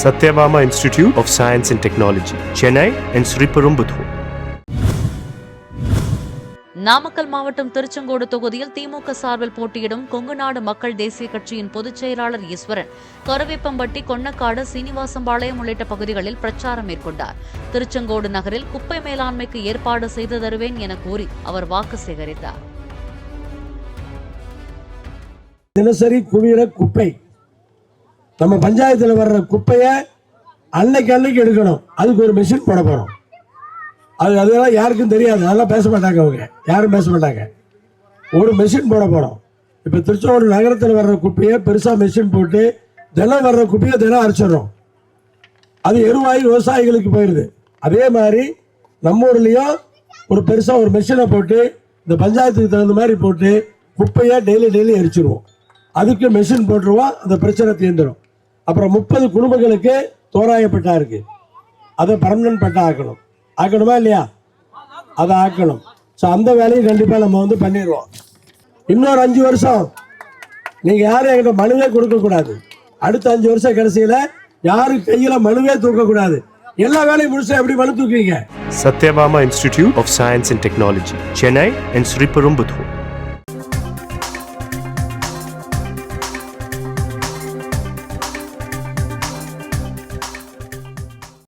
Satyabama Institute of Science and Technology, Chennai and Sriperumbudur. Namakkal மாவட்டம் திருச்செங்கோடு தொகுதியில் திமுக சார்பில் போட்டியிடும் கொங்குநாடு மக்கள் தேசிய கட்சியின் பொதுச் செயலாளர் ஈஸ்வரன் கருவேப்பம்பட்டி, கொன்னக்காடு, சீனிவாசம்பாளையம் உள்ளிட்ட பகுதிகளில் பிரச்சாரம் மேற்கொண்டார். திருச்செங்கோடு நகரில் குப்பை மேலாண்மைக்கு ஏற்பாடு செய்து தருவேன் என கூறி அவர் வாக்கு சேகரித்தார். தினசரி குவிகிற குப்பை, நம்ம பஞ்சாயத்தில் வர்ற குப்பையை அன்னைக்கு எடுக்கணும். அதுக்கு ஒரு மெஷின் போட போறோம். அதெல்லாம் யாருக்கும் தெரியாது, அதெல்லாம் பேச மாட்டாங்க, அவங்க யாரும் பேச மாட்டாங்க. ஒரு மெஷின் போட போறோம். இப்போ திருச்செங்கோடு நகரத்தில் வர்ற குப்பையை பெருசாக மெஷின் போட்டு தினம் வர்ற குப்பையை தினம் அரைச்சிடுறோம். அது எருவாயி விவசாயிகளுக்கு போயிடுது. அதே மாதிரி நம்ம ஊர்லேயும் ஒரு பெருசாக ஒரு மெஷினை போட்டு இந்த பஞ்சாயத்துக்கு தகுந்த மாதிரி போட்டு குப்பையை டெய்லி எரிச்சிடுவோம். அதுக்கு மெஷின் போட்டுருவோம். அந்த பிரச்சனை தீர்ந்துடும். அப்புறம் 30 குடும்பங்களுக்கு தோராயப்பட்டா இருக்கு. அதை பர்மனன்ட் பட்டா ஆக்கணுமா இல்லையா? அதை ஆக்கணும். ஸோ அந்த வேலையும் கண்டிப்பாக நம்ம பண்ணிடுவோம். இன்னொரு 5 வருஷம் நீங்கள் யாரும் என்கிட்ட மனுவே கொடுக்கக்கூடாது. அடுத்த 5 வருஷம் கடைசியில் யாரும் கையில் மனுவே தூக்கக்கூடாது. எல்லா வேலையும் முடிச்சா எப்படி மனு தூக்குவீங்க? Satyabama Institute of Science and Technology, Chennai and Sriperumbudur.